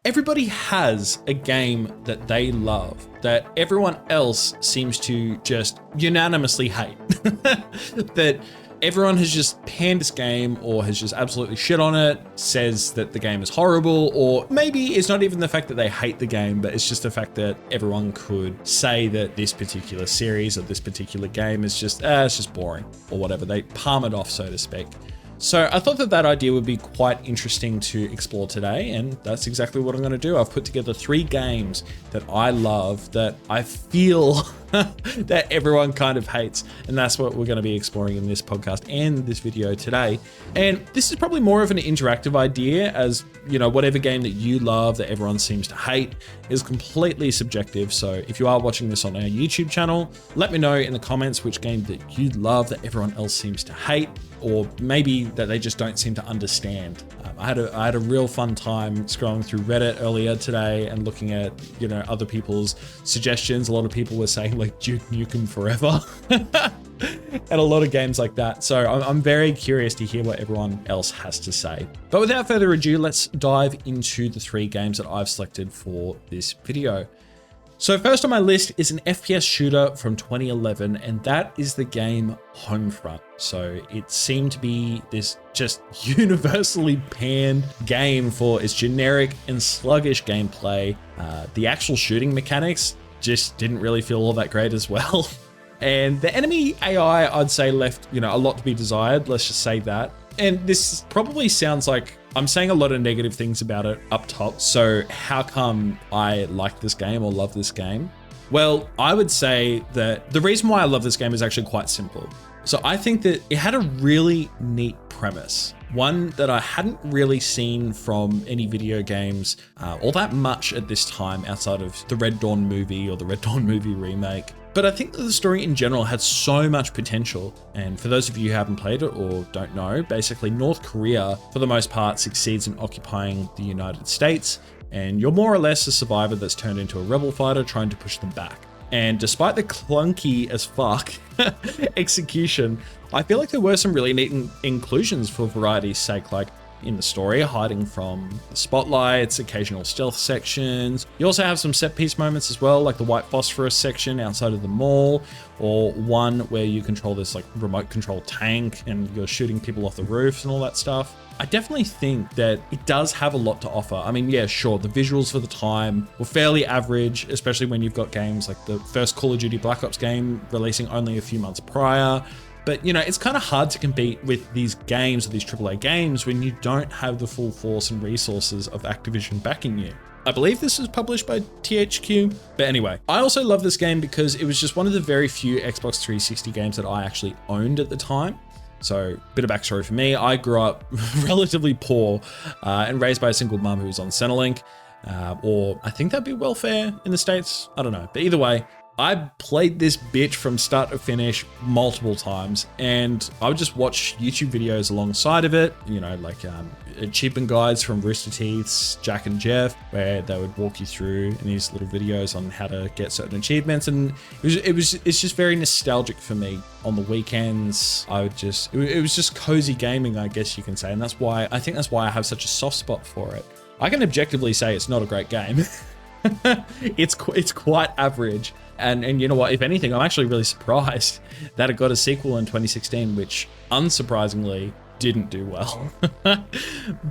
everybody has a game that they love that everyone else seems to just unanimously hate. That everyone has just panned this game or has just absolutely shit on it, says that the game is horrible, or maybe it's not even the fact that they hate the game, but it's just the fact that everyone could say that this particular series or this particular game is just, it's just boring or whatever. They palm it off, so to speak. So I thought that that idea would be quite interesting to explore today, and that's exactly what I'm going to do. I've put together 3 games that I love that I feel that everyone kind of hates, and that's what we're going to be exploring in this podcast and this video today. And this is probably more of an interactive idea, as you know, whatever game that you love that everyone seems to hate is completely subjective. So if you are watching this on our YouTube channel, let me know in the comments which game that you love that everyone else seems to hate, or maybe that they just don't seem to understand. I had a real fun time scrolling through Reddit earlier today and looking at, you know, other people's suggestions. A lot of people were saying like Duke Nukem Forever and a lot of games like that. So I'm very curious to hear what everyone else has to say. But without further ado, let's dive into the 3 games that I've selected for this video. So first on my list is an FPS shooter from 2011, and that is the game Homefront. So it seemed to be this just universally panned game for its generic and sluggish gameplay. The actual shooting mechanics just didn't really feel all that great as well. And the enemy AI, I'd say, left, you know, a lot to be desired. Let's just say that. And this probably sounds like I'm saying a lot of negative things about it up top. So how come I like this game or love this game? Well, I would say that the reason why I love this game is actually quite simple. So I think that it had a really neat premise, one that I hadn't really seen from any video games all that much at this time outside of the Red Dawn movie or the Red Dawn movie remake. But I think that the story in general had so much potential. And for those of you who haven't played it or don't know, basically North Korea, for the most part, succeeds in occupying the United States. And you're more or less a survivor that's turned into a rebel fighter trying to push them back. And despite the clunky as fuck execution, I feel like there were some really neat inclusions for variety's sake, like in the story, hiding from the spotlights, occasional stealth sections. You also have some set piece moments as well, like the white phosphorus section outside of the mall, or one where you control this like remote control tank and you're shooting people off the roofs and all that stuff. I definitely think that it does have a lot to offer. I mean, yeah, sure, the visuals for the time were fairly average, especially when you've got games like the first Call of Duty Black Ops game releasing only a few months prior. But, you know, it's kind of hard to compete with these games or these AAA games when you don't have the full force and resources of Activision backing you. I believe this was published by THQ. But anyway, I also love this game because it was just one of the very few Xbox 360 games that I actually owned at the time. So, bit of backstory for me. I grew up relatively poor and raised by a single mum who was on Centrelink. Or I think that'd be welfare in the States. I don't know. But either way, I played this bitch from start to finish multiple times, and I would just watch YouTube videos alongside of it, you know, like achievement guides from Rooster Teeth's Jack and Jeff, where they would walk you through in these little videos on how to get certain achievements. And it's just very nostalgic for me. On the weekends, it was just cozy gaming, I guess you can say. And that's why I have such a soft spot for it. I can objectively say it's not a great game. It's quite average. And you know what, if anything, I'm actually really surprised that it got a sequel in 2016, which unsurprisingly didn't do well.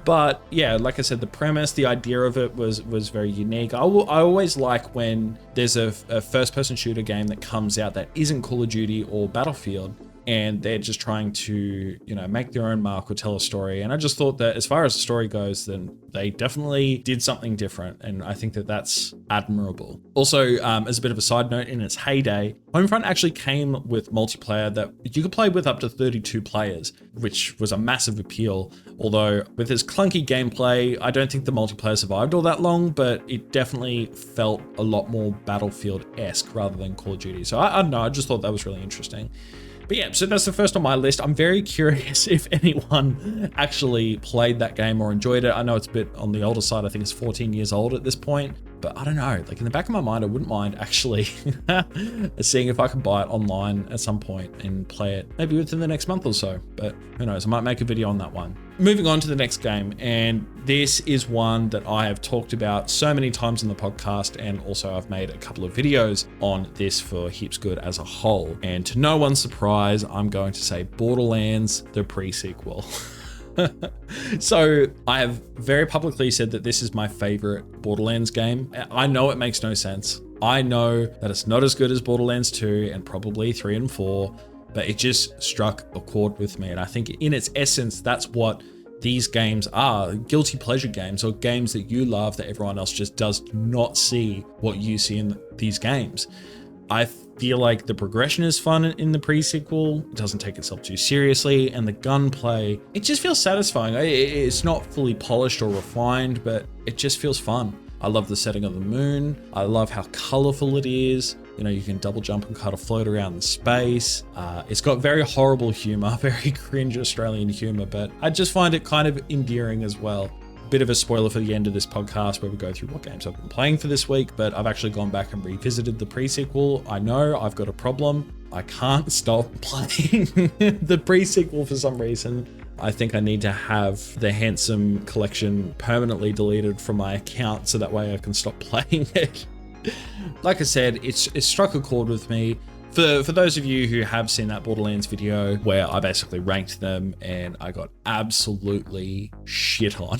But yeah, like I said, the premise, the idea of it was very unique. I always like when there's a first-person shooter game that comes out that isn't Call of Duty or Battlefield, and they're just trying to, you know, make their own mark or tell a story. And I just thought that as far as the story goes, then they definitely did something different. And I think that that's admirable. Also, as a bit of a side note, in its heyday, Homefront actually came with multiplayer that you could play with up to 32 players, which was a massive appeal. Although with its clunky gameplay, I don't think the multiplayer survived all that long, but it definitely felt a lot more Battlefield-esque rather than Call of Duty. So I don't know, I just thought that was really interesting. But yeah, so that's the first on my list. I'm very curious if anyone actually played that game or enjoyed it. I know it's a bit on the older side. I think it's 14 years old at this point. But I don't know, like in the back of my mind, I wouldn't mind actually seeing if I can buy it online at some point and play it maybe within the next month or so. But who knows, I might make a video on that one. moving on to the next game, and this is one that I have talked about so many times in the podcast, and also I've made a couple of videos on this for Heaps Good as a whole. And to no one's surprise, I'm going to say Borderlands, the pre-sequel. So I have very publicly said that this is my favorite Borderlands game. I know it makes no sense. I know that it's not as good as Borderlands 2 and probably 3 and 4, but it just struck a chord with me. And I think in its essence, that's what these games are, guilty pleasure games, or games that you love that everyone else just does not see what you see in these games. I feel like the progression is fun in the pre-sequel. It doesn't take itself too seriously, and the gunplay, it just feels satisfying. It's not fully polished or refined, but it just feels fun. I love the setting of the moon. I love how colorful it is. You know, you can double jump and kind of float around in space. It's got very horrible humor, very cringe Australian humor, but I just find it kind of endearing as well. Bit of a spoiler for the end of this podcast where we go through what games I've been playing for this week, but I've actually gone back and revisited the pre-sequel. I know I've got a problem. I can't stop playing the pre-sequel for some reason. I think I need to have the Handsome collection permanently deleted from my account so that way I can stop playing it. Like I said, it struck a chord with me. For those of you who have seen that Borderlands video where I basically ranked them and I got absolutely shit on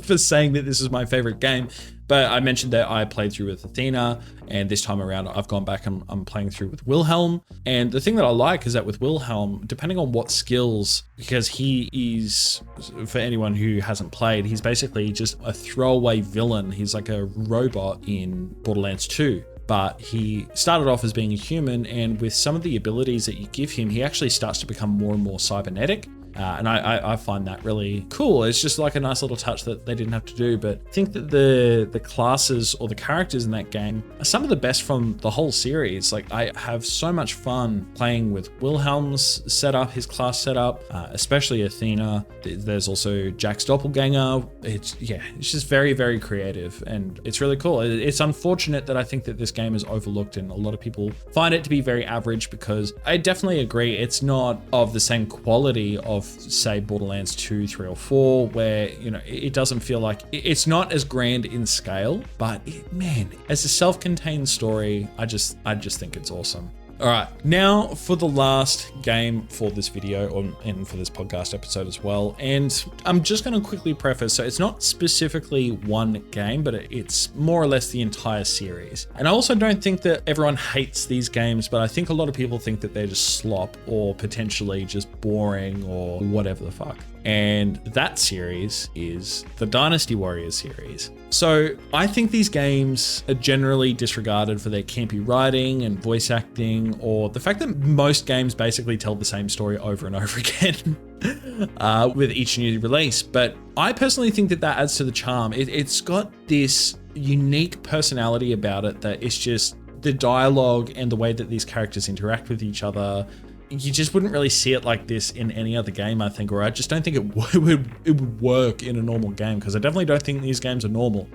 for saying that this is my favorite game. But I mentioned that I played through with Athena, and this time around I've gone back and I'm playing through with Wilhelm. And the thing that I like is that with Wilhelm, depending on what skills, because he is, for anyone who hasn't played, he's basically just a throwaway villain. He's like a robot in Borderlands 2. But he started off as being a human, and with some of the abilities that you give him, he actually starts to become more and more cybernetic. And I find that really cool. It's just like a nice little touch that they didn't have to do. But I think that the classes or the characters in that game are some of the best from the whole series. Like, I have so much fun playing with Wilhelm's setup, his class setup, especially Athena. There's also Jack's doppelganger. It's just very, very creative, and it's really cool. It's unfortunate that I think that this game is overlooked and a lot of people find it to be very average, because I definitely agree it's not of the same quality of, say, Borderlands 2, 3, or 4, where, you know, it doesn't feel like it's not as grand in scale, but man, as a self-contained story, I just think it's awesome. All right, now for the last game for this video and for this podcast episode as well. And I'm just going to quickly preface, so it's not specifically one game, but it's more or less the entire series. And I also don't think that everyone hates these games, but I think a lot of people think that they're just slop or potentially just boring or whatever the fuck. And that series is the Dynasty Warriors series. So I think these games are generally disregarded for their campy writing and voice acting, or the fact that most games basically tell the same story over and over again with each new release. But I personally think that adds to the charm. It's got this unique personality about it that it's just the dialogue and the way that these characters interact with each other. You just wouldn't really see it like this in any other game, I think, or I just don't think it would work in a normal game, because I definitely don't think these games are normal.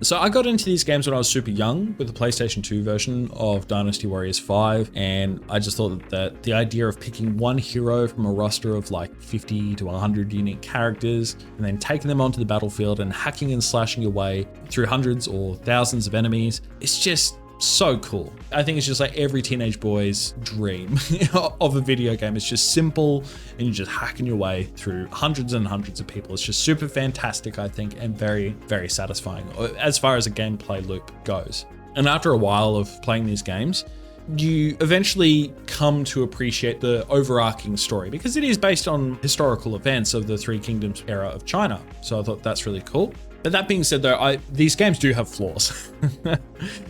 So I got into these games when I was super young with the PlayStation 2 version of Dynasty Warriors 5, and I just thought that the idea of picking one hero from a roster of like 50 to 100 unique characters and then taking them onto the battlefield and hacking and slashing your way through hundreds or thousands of enemies, it's just so cool. I think it's just like every teenage boy's dream of a video game. It's just simple and you're just hacking your way through hundreds and hundreds of people. It's just super fantastic, I think, and very, very satisfying as far as a gameplay loop goes. And after a while of playing these games, you eventually come to appreciate the overarching story, because it is based on historical events of the Three Kingdoms era of China. So I thought that's really cool. But that being said, though, these games do have flaws.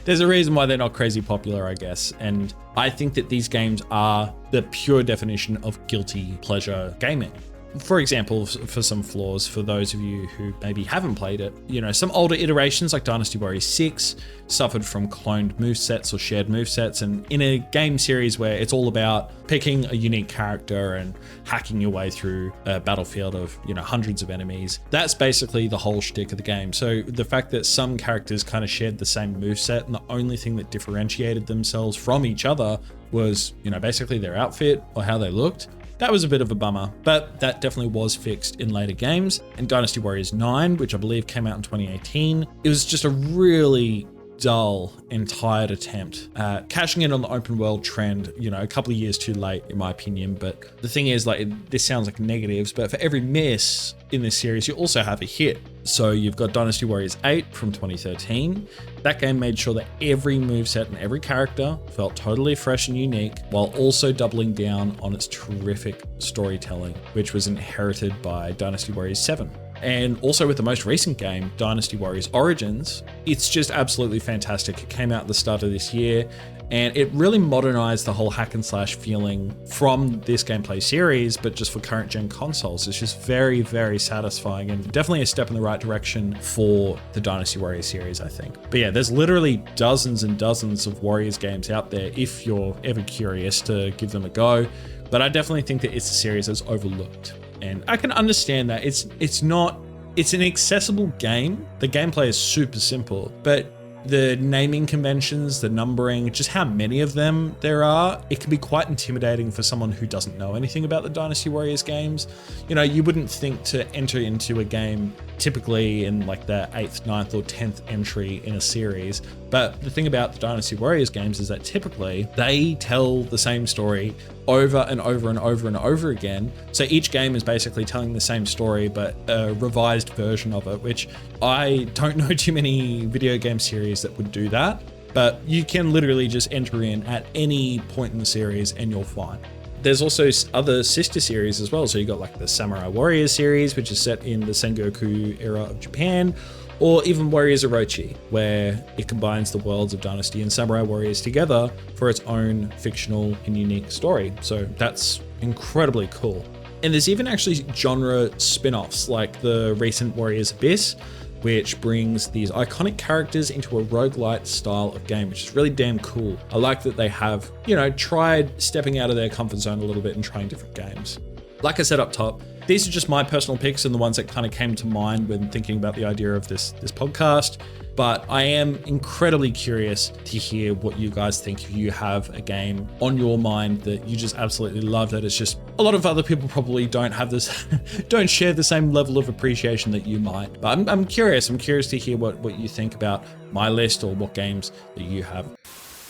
There's a reason why they're not crazy popular, I guess. And I think that these games are the pure definition of guilty pleasure gaming. For example, for some flaws, for those of you who maybe haven't played it, you know, some older iterations like Dynasty Warriors 6 suffered from cloned movesets or shared movesets. And in a game series where it's all about picking a unique character and hacking your way through a battlefield of, you know, hundreds of enemies, that's basically the whole shtick of the game. So the fact that some characters kind of shared the same moveset and the only thing that differentiated themselves from each other was, you know, basically their outfit or how they looked, that was a bit of a bummer, but that definitely was fixed in later games. And Dynasty Warriors 9, which I believe came out in 2018, it was just a really dull and tired attempt at cashing in on the open world trend, a couple of years too late in my opinion. But the thing is, this sounds like negatives, but for every miss in this series, you also have a hit. So you've got Dynasty Warriors 8 from 2013. That game made sure that every moveset and every character felt totally fresh and unique, while also doubling down on its terrific storytelling, which was inherited by Dynasty Warriors 7. And also with the most recent game, Dynasty Warriors Origins, it's just absolutely fantastic. It came out at the start of this year, and it really modernized the whole hack and slash feeling from this gameplay series, but just for current gen consoles. It's just very, very satisfying and definitely a step in the right direction for the Dynasty Warriors series, I think. But yeah, there's literally dozens and dozens of Warriors games out there if you're ever curious to give them a go. But I definitely think that it's a series that's overlooked. And I can understand that. It's an accessible game. The gameplay is super simple, but the naming conventions, the numbering, just how many of them there are, it can be quite intimidating for someone who doesn't know anything about the Dynasty Warriors games. You wouldn't think to enter into a game typically in like the 8th, 9th, or 10th entry in a series. But the thing about the Dynasty Warriors games is that typically they tell the same story over and over and over and over again. So each game is basically telling the same story, but a revised version of it, which I don't know too many video game series that would do that. But you can literally just enter in at any point in the series and you're fine. There's also other sister series as well. So you got like the Samurai Warriors series, which is set in the Sengoku era of Japan, or even Warriors Orochi, where it combines the worlds of Dynasty and Samurai Warriors together for its own fictional and unique story. So that's incredibly cool. And there's even actually genre spin-offs like the recent Warriors Abyss, which brings these iconic characters into a roguelite style of game, which is really damn cool. I like that they have, tried stepping out of their comfort zone a little bit and trying different games. Like I said up top, these are just my personal picks and the ones that kind of came to mind when thinking about the idea of this podcast. But I am incredibly curious to hear what you guys think if you have a game on your mind that you just absolutely love, that it's just a lot of other people probably don't have this, don't share the same level of appreciation that you might. But I'm curious. I'm curious to hear what you think about my list or what games that you have.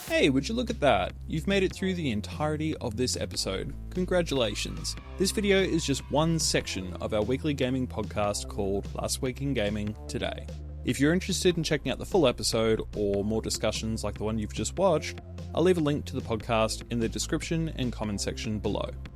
Hey, would you look at that? You've made it through the entirety of this episode. Congratulations. This video is just one section of our weekly gaming podcast called Last Week in Gaming Today. If you're interested in checking out the full episode or more discussions like the one you've just watched, I'll leave a link to the podcast in the description and comment section below.